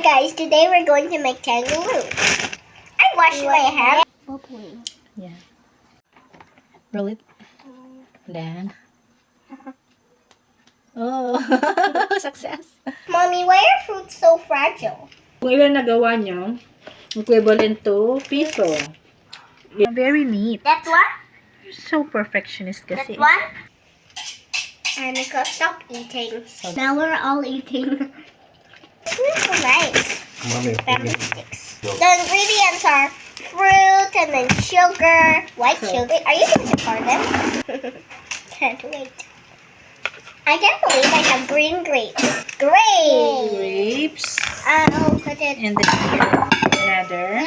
Hi guys, today we're going to make kangaroo. I washed my hands. Yeah. Roll it. Then. Oh, success. Mommy, why are fruits so fragile? Kung ilan nagawa nyo, equivalent to piso. Yeah, very neat. That's one? So perfectionist kasi. That's one? And I could stop eating. So, Now we're all eating. This is so nice. Mommy, Bamboo sticks. The ingredients are fruit and then sugar, white sugar. Wait, are you going to pour them? Can't wait. I can't believe I have green grapes. Great! grapes. I'll put it And then here, another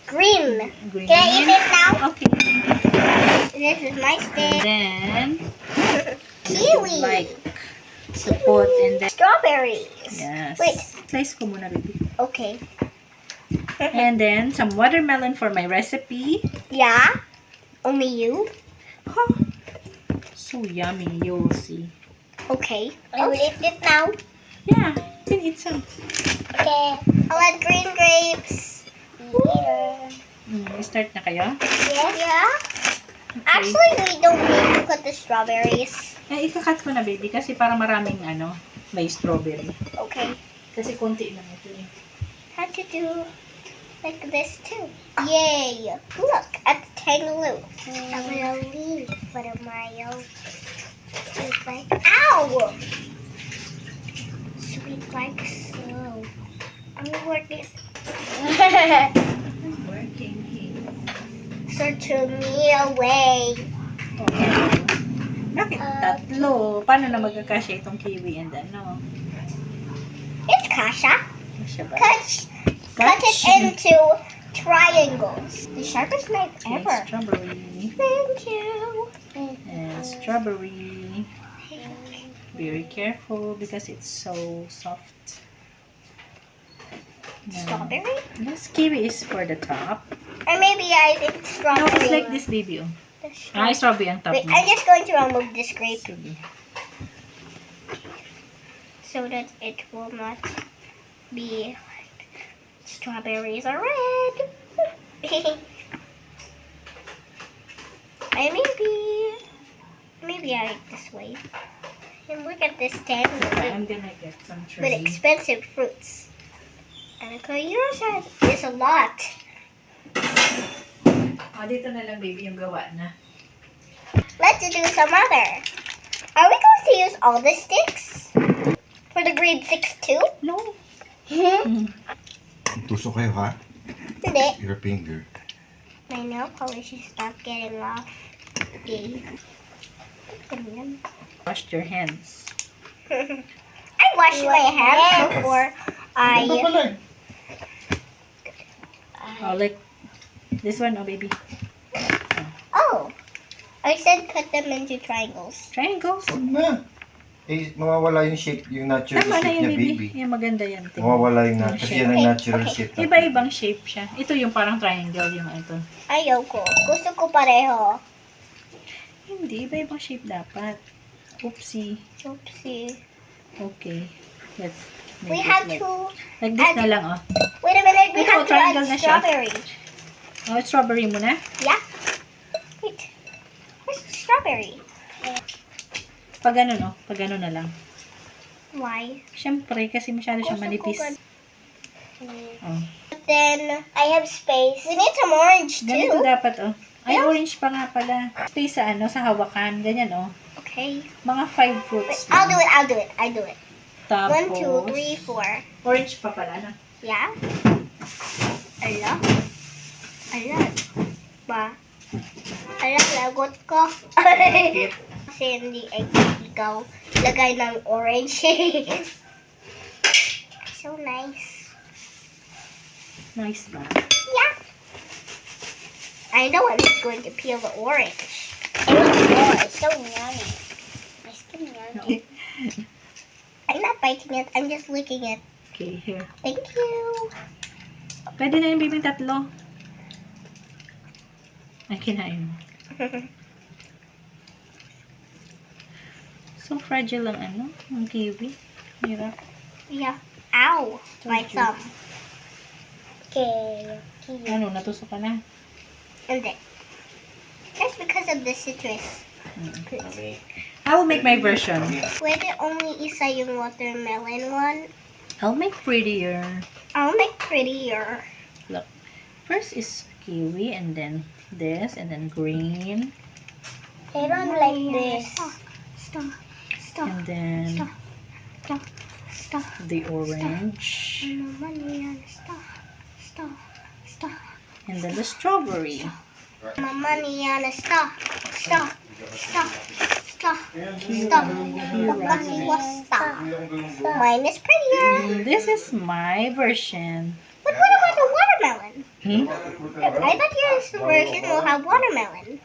green. green. Can I eat it now? Okay. This is my And stick. then, Kiwi. like, to put in the... Strawberries. Yes. Wait. Slice ko muna, baby. Okay. And then, some watermelon for my recipe. Yeah? Only you? Huh. So yummy, you will see. Okay. I will eat it now. Yeah, you can eat some. Okay. I'll add green grapes. Later. Start na kayo? Yes. Yeah? Okay. Actually, we don't need to put the strawberries. Eh, ikakat ko na, baby, kasi para maraming, may strawberry. Okay. Kasi konti lang ito eh. Had to do like this too. Yay! Look at the kangaroo. I'm gonna leave for the Mario. Sweet like ow! Sweet like slow. I'm working. Working here. So to me away. Okay. Bakit tatlo? Paano na magkakasya itong kiwi and It's kasha. Kasya ba? Cut it into triangles. The sharpest knife Okay, ever. strawberry. Thank you. And strawberry. Very careful because it's so soft. Strawberry? Yes, kiwi is for the top. Or maybe I think No, strawberry. it's like this, baby. Oh. The Ay, strawberry ang top Wait, mo. I'm just going to remove this grape Sige. so that it will not be like strawberries are red. I maybe I like this way. And look at this tangle I'm gonna get some with tray. expensive fruits. And yours is a lot. Oh, dito na lang, baby, yung gawa na. Let's do some other. Are we going to use all the sticks for the grade 6 too? No. Tusok kayo, ha? Hindi. Your finger. My nail polish is not getting off. Yay. Ganyan. Wash your hands. I washed my hands before I... Oh, like this one, oh, baby. Oh. I said cut them into triangles. Triangles. Huwag na. Eh, mawawala yung shape, yung natural Tama na shape yun, niya, baby. baby. Yung maganda yan. tingnan. Mawawala yung Yung kasi shape. yan ang Okay, natural okay. shape. natin. Iba-ibang shape siya. Ito yung parang triangle, yung ito. Ayoko. Gusto ko pareho. Hindi, iba-ibang shape dapat. Oopsie. Oopsie. Okay. Let's We make it have like, to... like this add- na lang, oh. Wait a minute. We Ito, have to triangle add na siya. strawberry. Oh, strawberry muna. Yeah. Wait. Where's the strawberry? Pag ano, no? Pag ano na lang. Why? Siyempre, kasi masyado siya manipis. Oh. But then, I have space. We need some orange Ganito too. dapat, oh. Ay, orange pa nga pala. Space sa sa hawakan. Ganyan, oh. Okay. Mga 5 fruits. I'll do it. I'll do it. Tapos, 1, 2, 3, 4. orange pa pala, no? Yeah? Ala? Ala? Ba? Ala, lagot ko. Kasi hindi ikaw lagay ng orange. So nice. Nice ba? Yeah. I know I'm just going to peel the orange. It's so yummy. It's so yummy. I'm not biting it. I'm just licking it. Okay, here. Thank you. Pwede na yung bibing tatlo. Ay, kinain mo. So fragile ang ang kiwi. Hirap. Yeah. Ow! My thumb. Okay. Ano, natusok ka na? And then. That's because of the citrus. I will make my version. Pwede only isa yung watermelon one. I'll make prettier. I'll make prettier. Look. First is kiwi, and then this, and then green, I don't like this. Stop. and then Stop. the orange, Stop. and then the strawberry. Mama Niana, stop. Mine is prettier. This is my version. But what about the watermelon? Hmm? I thought your version will have watermelon.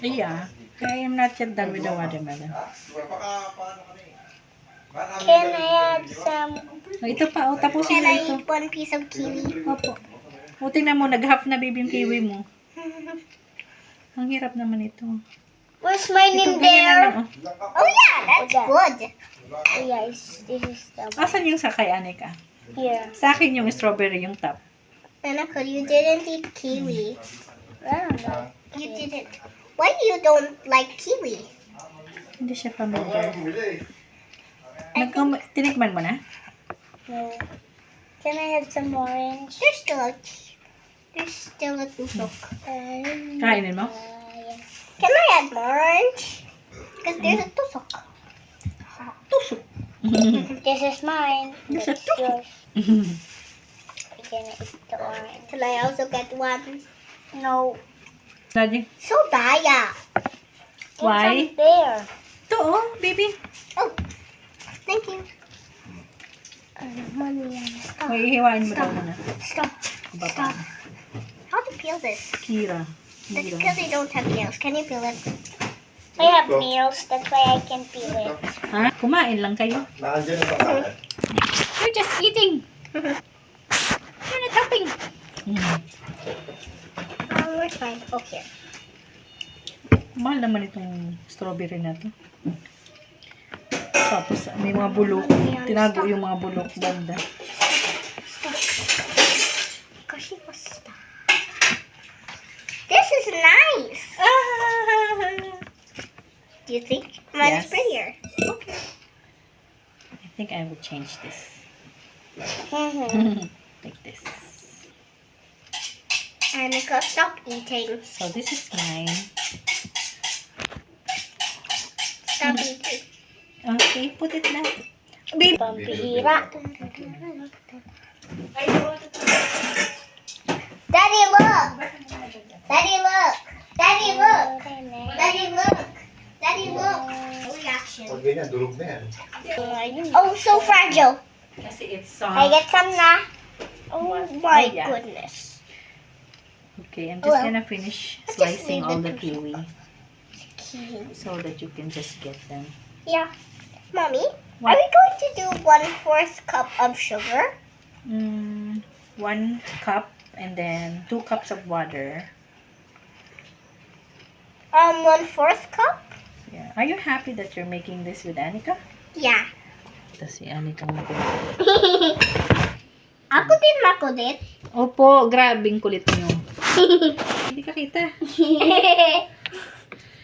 Yeah. I am not yet done with the watermelon. Can I add some? Oh, ito pa. Oh, tapusin Can na I ito. eat one piece of kiwi? Opo. O, tingnan mo. Nag-half na baby yung kiwi mo. Ang hirap naman ito. Where's mine Ito, in ganyan na there? lang. Oh. Oh yeah, that's good. Yeah, this is the Asan yung sa kay Anika? here. Sa akin yung strawberry yung top. Annika, you didn't eat kiwi. I don't know. You didn't. Why you don't like kiwi? Hindi siya familiar. Tinikman mo na? No. Can I have some orange? There's still a tusok. Kainin mo? Yes. Can I add more orange? Because there's a tusok. Tusok. This is mine. This That's is tusok. yours. I'm gonna eat the orange. Can I also get one? No. Daddy. So daya. Why? It's up there. Ito oh, baby. Oh, thank you. Money. O, ihiwain mo daw muna. Stop. Baba. How to peel this? Kira. That's Kira. because I don't have nails. Can you peel it? I have nails. That's why I can peel it. Ha? Kumain lang kayo. Naandyan na sa kanan. You're just eating. You're not helping. Where's mine? Oh, here. Mahal naman itong strawberry na to. Tapos may mga bulok. Tinago yung mga bulok banda. Kasi basta. This is nice. Do you think mine's Yes. prettier? I think I will change this. Like this. Annika, stop eating. So this is mine. Stop eating. Okay, put it na. Baby. Pampihira. Daddy, look. Daddy, look. Daddy, look. Daddy, look. Daddy, look. Reaction. Pag ganyan, durog na yan. Oh, so fragile. Kasi it's I soft. get some na. Oh my yeah. goodness. Okay, I'm just Well, gonna finish just slicing leave all the the kiwi so that you can just get them. Yeah. Mommy, What? are we going to do 1/4 cup of sugar? 1 cup and then 2 cups of water. 1/4 cup? Yeah. Are you happy that you're making this with Anika? Yeah. Ito si Anika. Ako din makulit. Opo, grabing kulit niyo. Hindi ka kita.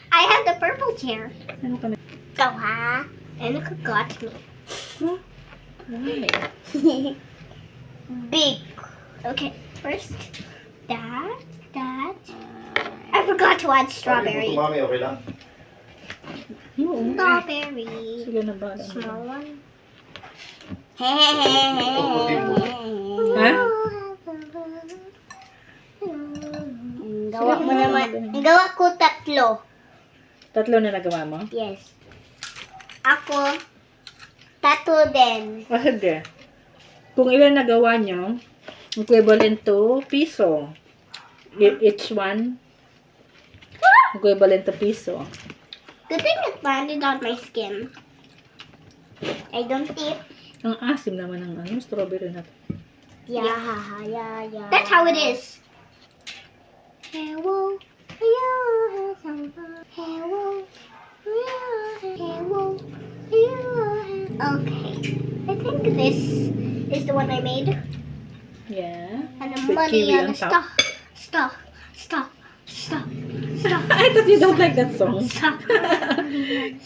I have the purple chair. Ano ka na? Go ha. Annika got me. Big. Okay, first that. I forgot to add strawberry. Ito, mami, okay lang? Oo. Strawberry. Sige na ba? Small one. Ha? Gawa mo naman. Gawa ko 3. 3 na nagawa mo? Yes. Ako, 3 din. O sige. Kung ilan nagawa nyo, equivalent to piso. Each one, equivalent to piso. Good thing it landed on my skin. I don't eat. Ang asim naman ng ano, strawberry na to. Yeah. That's how it is. Okay. I think this is the one I made. Yeah. And the With money kiwi and on the top. stuff. I thought you don't like that song. Stop.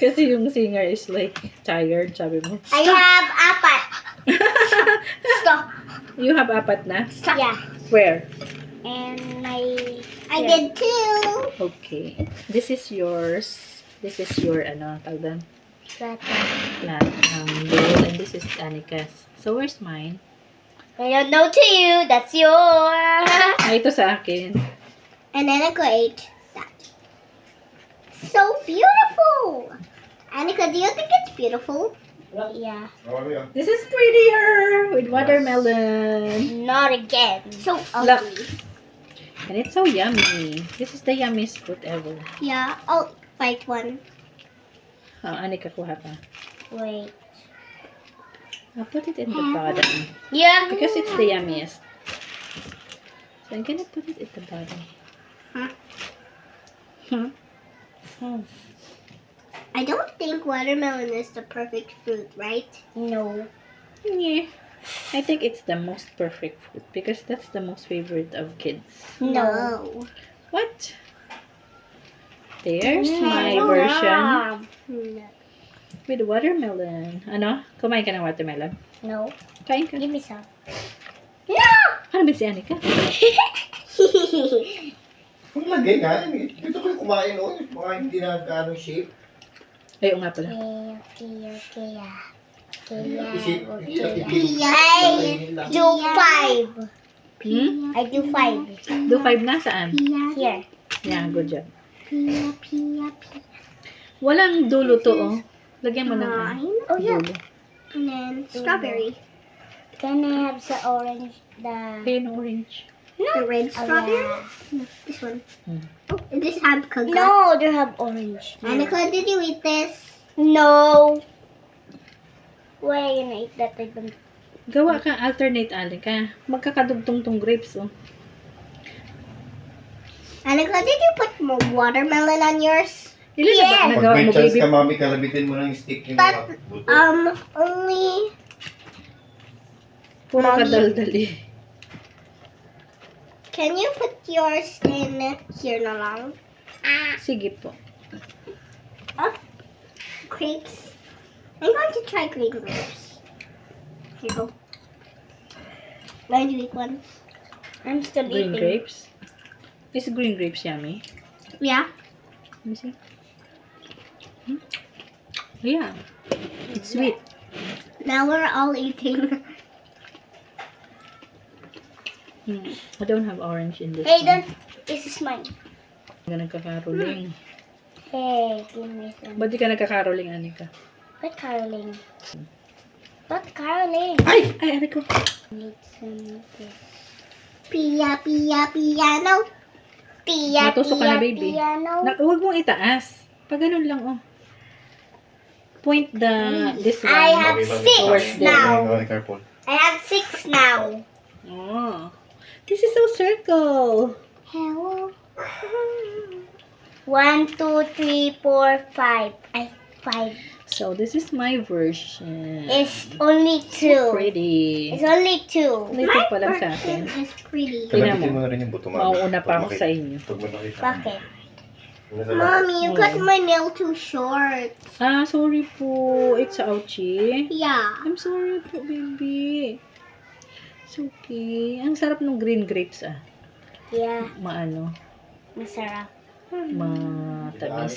Kasi yung singer is like tired, sabi mo. I have apat. Stop. You have apat na? Yeah. Where? And my I did two. Okay. This is yours. This is your, tawag doon? sweater. Plant. Bowl. And this is Annika's. So, where's mine? I don't know to you. That's yours. Ah, ito sa akin. And then Annika ate that. So beautiful. Annika, do you think it's beautiful? Yeah. This is prettier with watermelon. Not again. So Look. ugly. And it's so yummy. This is the yummiest fruit ever. Yeah. I'll bite one. Anika, kuha pa. Wait. I'll put it in the bottom. Yeah. Because it's the yummiest. So I'm gonna put it at the bottom. Huh? Hmm. I don't think watermelon is the perfect fruit, right? No. Yeah. I think it's the most perfect fruit because that's the most favorite of kids. No. What? There's my version No. with watermelon. Ano? Kumain ka ng watermelon? No. Kain ka. Give me some. No. Ano ba si Anika? Kung lagay nga, dito ko yung kumain noon. Mga hindi na gaano shape. Ay, nga pala. Kaya. Isip, I do five. Hmm? I do five. Do 5 na? Saan? Here. Yeah, good job. Pia. Walang dulo to, oh. Lagyan mo ng Nine. Oh yeah. dulo. And then strawberry. Can I have the orange? Ayun, orange. The red Oh, strawberry. yeah. No, this one. Hmm. Oh, and this had kagat. No, they have orange. Annika, did you eat this? No. Why are you gonna eat that? I don't. Gawa ka, alternate, Anika. Magkakadugtong tong grapes, oh. Annika, did you put more watermelon on yours? Ilan na ba ang Pag nagawa may mo, chance baby? ka, mami, kalabitin mo ng stick yung But, mga buto. only Puro Mommy. kadaldali. can you put yours in here na lang? Sige po. Grapes. I'm going to try green grapes. Here you go. Going to eat one. I'm still Green eating. grapes. Is green grapes yummy? Yeah. Let me see. Hmm? Yeah. It's sweet. Now we're all eating. I don't have orange in this Hey, one. this is mine. Hindi ka nagkakaroling. Hey, give me some. Ba't di ka nagkakaroling, Anika? What caroling? What caroling? Ay! Ay, Anika. Need some. Pia, piano. Pia, Matusok ka na, baby. Piano. Huwag mong itaas. Pag ganun lang, oh. Point this one. I have Mami, mami, six towards mami, now. mami, careful. I have 6 now. Oh. This is so circle. Hello. 1, 2, 3, 4, 5. 5. So, this is my version. It's only 2. Pretty. It's only 2. Little pa lang sa akin. Is pretty. Tingnan Kalabitin mo. mo na rin yung buto, mami. Mauuna pa ako sa inyo. Pag malaki. Bakit? Nasa lahat. Mommy, you cut my nail too short. Ah, sorry po. It's ouchie. Yeah. I'm sorry po, baby. It's okay. Ang sarap ng green grapes, ah. Yeah, Maano? masarap. Matamis.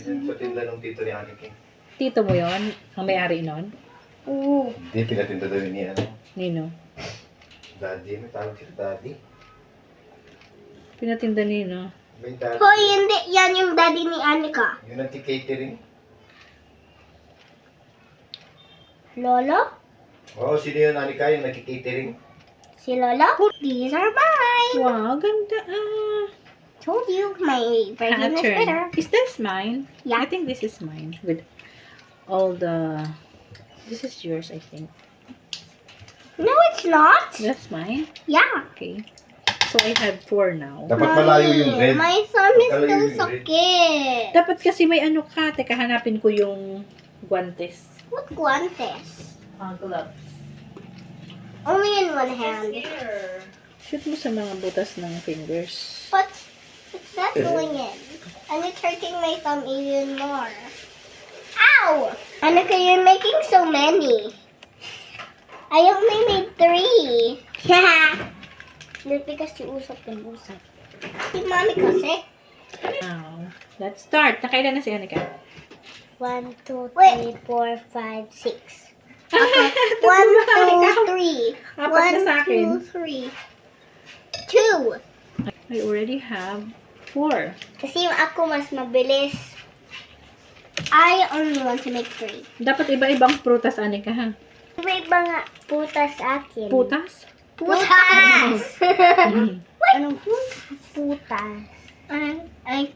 Sa tinda ng tito ni Anik eh. Tito mo yon, ang may-ari nun? Ooh. Hindi, pinatinda daw yun ni ano. Nino? Daddy, may tawag sila daddy. Pinatinda Nino. May daddy. Hoy, hindi. Yan yung daddy ni Annika. Yung nagki-catering. Lolo? Oo, sino yun, Anika? Yung nagki-catering? Si Lolo? These are mine. Wow, ganda ah. Told you, my version is better. Pattern. Is this mine? Yeah. I think this is mine. With all the... This is yours, I think. No, it's not. That's mine? Yeah. Okay. So, I have 4 now. Dapat malayo yung red. My thumb is Malayo still yung red. sakit. Dapat kasi may ano ka. Teka, hanapin ko yung guantes. What guantes? Gloves. Only in one hand. Shoot mo sa mga butas ng fingers. But it's not going in. And it's hurting my thumb even more. Ow! Annika, you're making so many. I only made 3. That's because you usap and usap. Si Mommy kasi. Now, let's start. Nakailan na si Anika? 1, 2, Wait. 3, 4, 5, 6. 1, 2, 3. Apat na sa akin. 1, 2, 3. 2. I already have 4. Kasi ako mas mabilis. I only want to make 3. Dapat iba-ibang prutas, Anika, ha? Iba-iba nga putas akin. Putas? Putas! Anong putas? I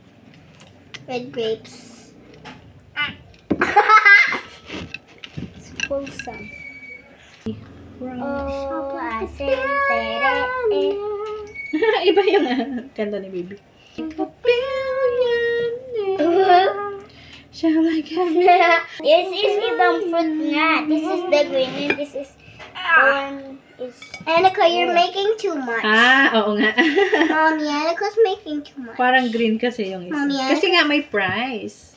red grapes. Spulsam. Wow. Oh, asentere. Iba yung kanta ni Baby. Shall I come? This is ibang fruit nga. This is the green and this is one is... Annika, you're making too much. Oo nga. Mommy, Annika's making too much. Parang green kasi yung isa. Mami, Kasi nga may price.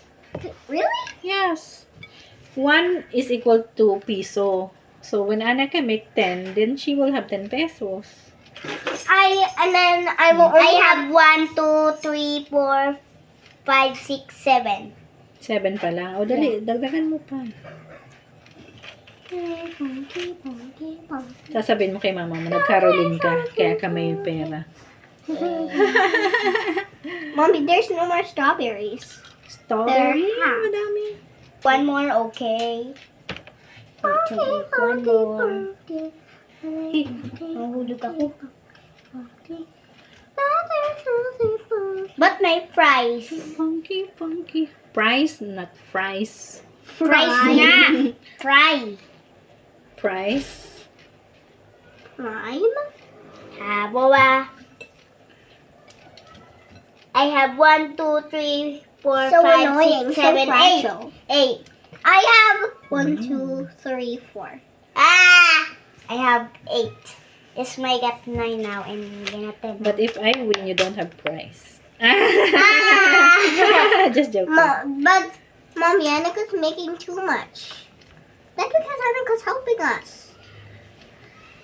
Really? Yes. 1 is equal to piso. So when Anika make 10, then she will have 10 pesos. And then I will I only have 1, 2, 3, 4, 5, 6, 7. 7 pa lang. O dali, dagdagan mo pa. Sasabihin mo kay mama mo, nag-caroling ka, kaya ka may pera. Mommy, there's no more strawberries. Strawberry? There. Madami. One more, okay. Wait to make one more. Mahulog ako. But my fries. Funky, funky. Price, not fries. Fries nga. Fry. Price. Prime? Habawa. I have 1, 2, 3, 4, So 5, annoying, 6, so 7, 8. fragile. 8. I have 1, 2, 3, 4. I have 8. It's my got 9 now and gonna 10. But if I win, you don't have prize. Just joking. But Mommy, Annika's making too much. That's because Annika's helping us.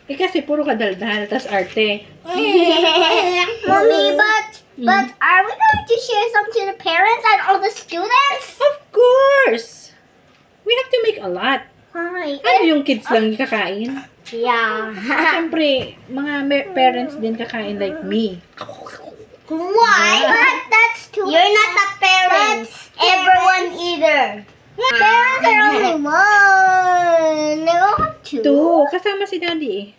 Eh kasi puro kadaldal, tas arte. Mommy, but are we going to share some to the parents and all the students? Of course! We have to make a lot. Why? Ano yung kids lang kakain? Yeah. Siyempre, mga parents din kakain like me. Why? But that's too. You're not a parent. Everyone either. Parents are only one. They all have two. 2. Kasama si daddy eh.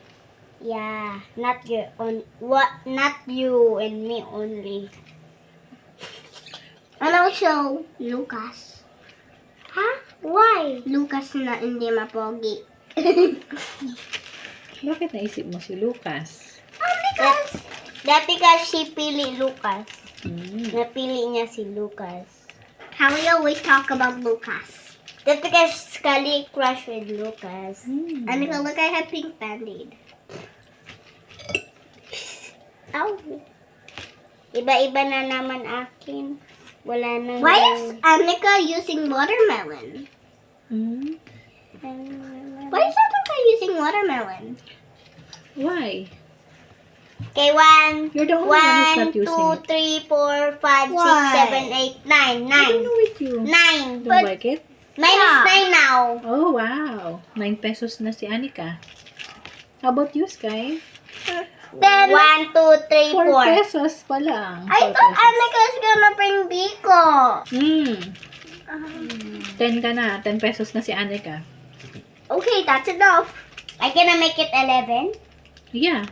Yeah, not your own. What? Not you and me only. And also Lucas. Huh? Why? Lucas na hindi mapogi. Bakit naisip mo si Lucas? That because she pili Lucas. Hmm. Napili niya si Lucas. How we always talk about Lucas. That because Scully crush with Lucas. Hmm. And look, I have pink band-aid. Ow. Iba-iba na naman akin. Wala nang... Why is Annika using watermelon? Hmm. Why is Annika using watermelon? Why? Okay, 1, You're the only one who's 1, not 2, using it. 3, 4, 5, 6, Why? 7, 8, 9. I don't 9. know with you. 9. Don't like it? Mine is 9 now. Oh, wow. 9 pesos na si Anika. How about you, Sky? Then 1, 2, 3, 4 4. pesos pa lang. I 4 thought pesos. Annika's gonna bring Biko. 10 ka na. 10 pesos na si Anika. Okay, that's enough. I gonna make it 11. Yeah.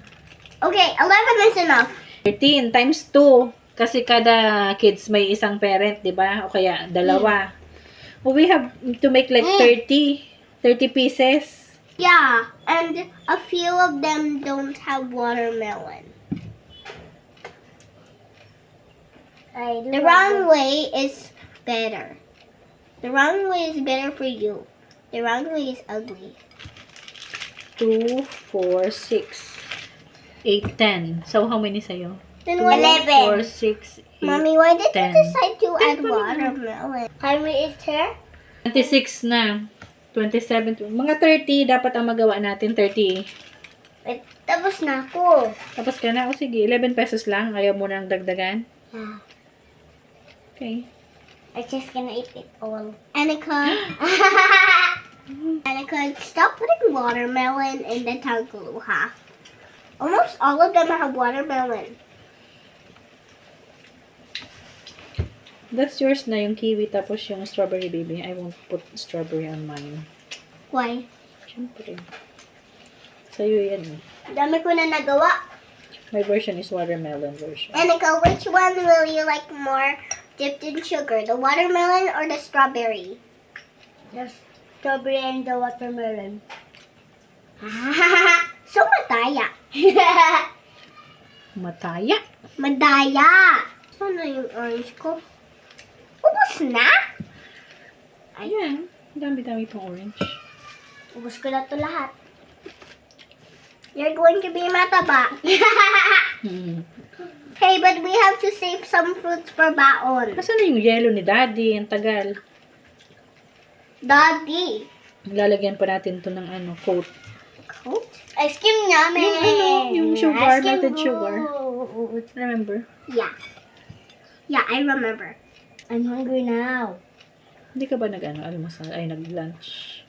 Okay, 11 is enough. 13 times 2. Kasi kada kids may isang parent, di ba? O kaya dalawa. Well, we have to make like 30 pieces. Yeah, and a few of them don't have watermelon. The round way is better. The round way is better for you. The round way is ugly. 2, 4, 6, 8, 10. So, how many sa'yo? Then 2, what? 4, 6, 8, Mommy, why did 10. you decide to add watermelon? Can we eat here? 26 na. 27. Mga 30 dapat ang magawa natin. 30. Wait, tapos na ako. Tapos ka na. O sige, 11 pesos lang. Ayaw mo nang dagdagan. Yeah. Okay. I'm just gonna eat it all. Annika. Annika, stop putting watermelon in the tanguluha. Almost all of them have watermelon. That's yours na yung kiwi tapos yung strawberry, baby. I won't put strawberry on mine. Why? Siyempre. Sa'yo yan eh. Dami ko na nagawa. My version is watermelon version. Annika, which one will you like more dipped in sugar? The watermelon or the strawberry? The strawberry and the watermelon. So mataya. Mataya. Madaya. Ano yung orange ko? Ubus na? Ayan. Dami-dami pang orange. Ubus ko na to lahat. You're going to be mataba. Hmm. Hey, but we have to save some fruits for baon. Nasaan na yung yellow ni Daddy? Ang tagal. Daddy. Lalagyan pa natin to ng ano, coat. Coat? Ice cream namin. Yung ano, yung sugar, Ice cream melted sugar. good. Remember? Yeah. Yeah, I remember. I'm hungry now. Hindi ka ba almusal? Ay, nag-lunch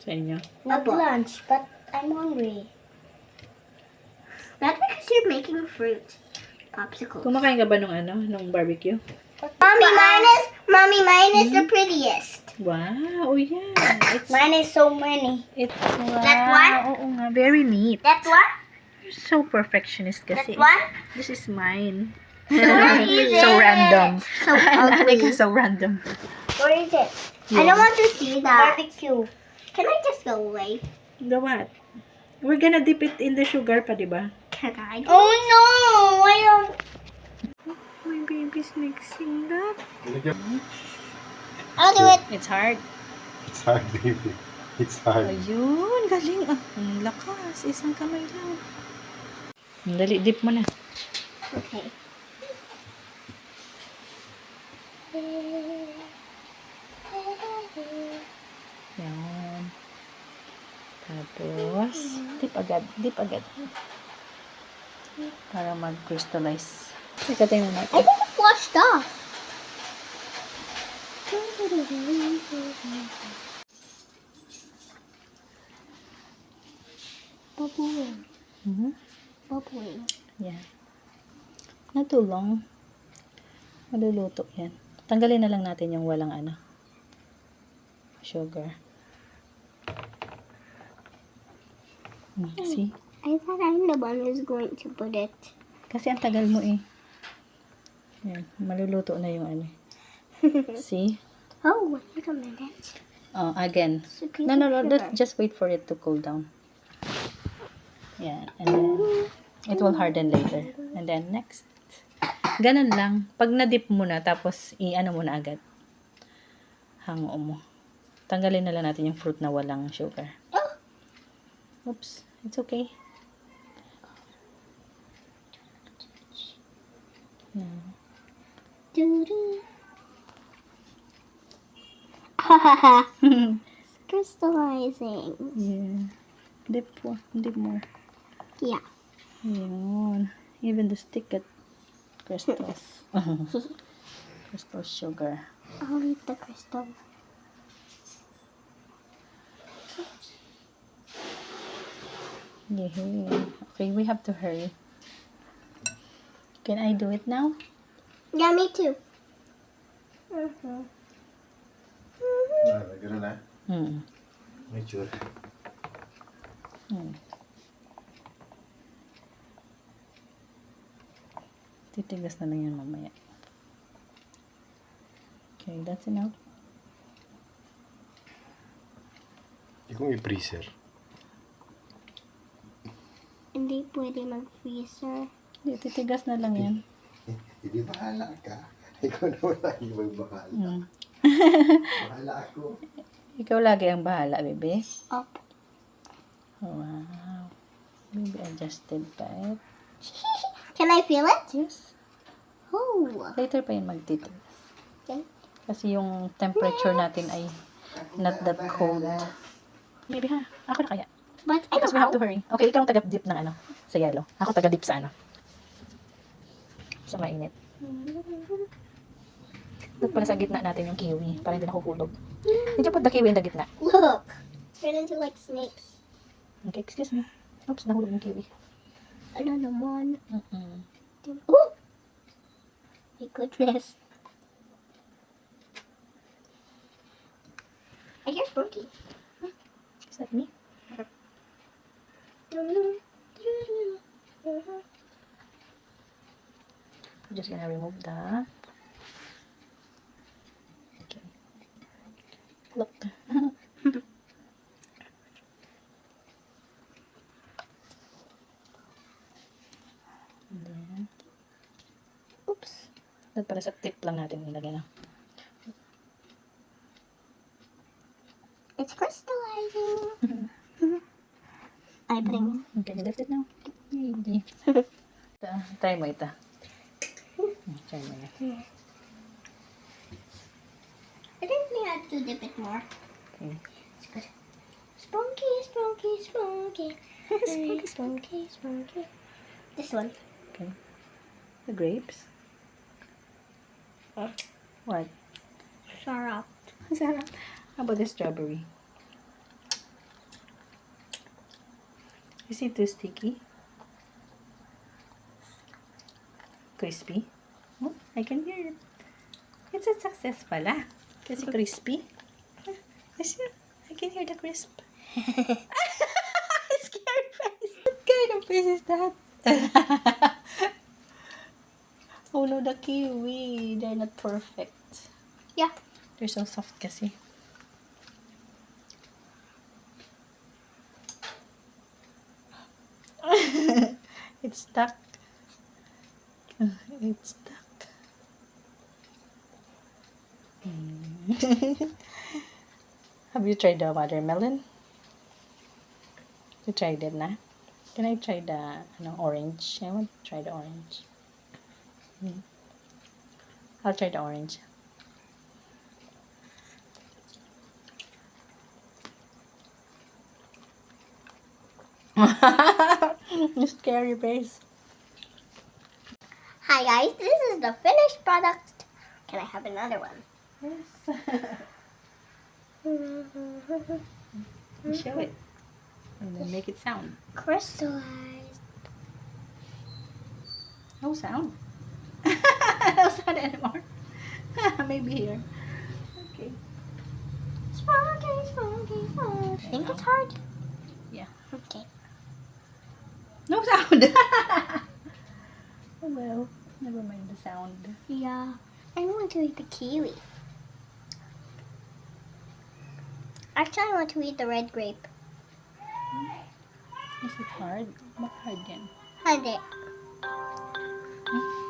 sa inyo? Not Apo. lunch, but I'm hungry. That's because you're making fruit. Popsicles. Kumakain ka ba nung barbecue? Mommy, mine is the prettiest. Wow, oh yeah. Mine is so many. Wow, That one? oo nga, very neat. That one? You're so perfectionist That kasi. one? This is mine. So is So it? random. So ugly. So random. Where is it? I don't want to see that. Barbecue. Can I just go away? The what? We're gonna dip it in the sugar pa, di ba? Can I? Oh no! I don't. My baby's mixing that. I'll do it. It's hard. It's hard, baby. It's hard. Ayun, galing. Ang lakas. Isang kamay lang. Dali, dip mo na. Okay. Yan. Tapos, dip agad. Dip agad. Para mag-crystallize. Teka, tingnan I natin. think it's washed off. Bubbling. Mhm. Bubbling. Yan. Not too long. Maluluto yan. Tanggalin na lang natin yung walang sugar. See? I thought I'm the one who's going to put it. Kasi ang tagal mo eh. Yan. Maluluto na yung See? Oh, wait a minute. Oh, again. It's a piece No, of sugar. just wait for it to cool down. Yeah, and then it will harden later. And then next. Ganun lang. Pag na-dip mo na, tapos i-ano mo na agad. Hango mo. Tanggalin na lang natin yung fruit na walang sugar. Oops. It's okay. Yeah. Doo-doo. Crystallizing. Yeah. Dip more. Yeah. Yun. Even the stick got crystals. Crystal sugar. I'll eat the crystal. Yeah. Okay, we have to hurry. Can I do it now? Yeah, me too. Ganun na. Hmm. Make sure. Titigas na lang yan mamaya. Okay, that's enough. Hindi ko may freezer. Hindi pwede mag-freezer. Hindi, titigas na lang yan. Hindi bahala ka. Ikaw naman lagi magbahala. Hmm. Bahala ako. Ikaw lagi ang bahala, bebe. Up. Wow. Maybe adjusted pa it. Can I feel it? Yes. Oh. Later pa yun magtito. Okay. Kasi yung temperature natin ay not that cold. Maybe ha? Ako na kaya. But I Because don't we have to know. hurry. Okay, ikaw ang taga-dip ng ano, sa yellow. Ako taga-dip sa ano. Sa mainit. Doon pala sa gitna natin yung kiwi para hindi nakukulog. Did you put the kiwi in the gitna? Look. Turn into like snakes. Okay, excuse me. Oops, nahulog yung kiwi. Ano naman? Oh, My goodness. I hear Spooky. is that me? I'm just gonna remove the... Okay. Look. And then, Oops. doon pala sa tip lang natin nilagay na. It's crystallizing. I bring. Can you lift it now? Maybe. Try mo ito. Try mo yan. I think we have to dip it more. Okay. It's good. Spunky, spunky, spunky. Spunky, spunky, spunky. This one. Okay. The grapes. What? Sarap. Sarap. How about the strawberry? Is it too sticky? Crispy? Oh, I can hear it. It's a success pala. Kasi crispy. Yes, I can hear the crisp. Scared face. What kind of face is that? Oh no, the kiwi. They're not perfect. Yeah. They're so soft kasi. It's stuck. It's stuck. Have you tried the watermelon? You tried it na? Can I try the orange? I want to try the orange. I'll try the orange. You scary face. Hi guys, this is the finished product. Can I have another one? Yes. Show it. And then make it sound. Crystallized. No sound. No sound anymore. Maybe here. Okay. Spunky, spunky, spunky. I think it's hard. Yeah. Okay. No sound. Oh well, never mind the sound. Yeah. I want to eat the kiwi. Actually, I want to eat the red grape. Is it hard? What hard yan? Hard it. Hmm?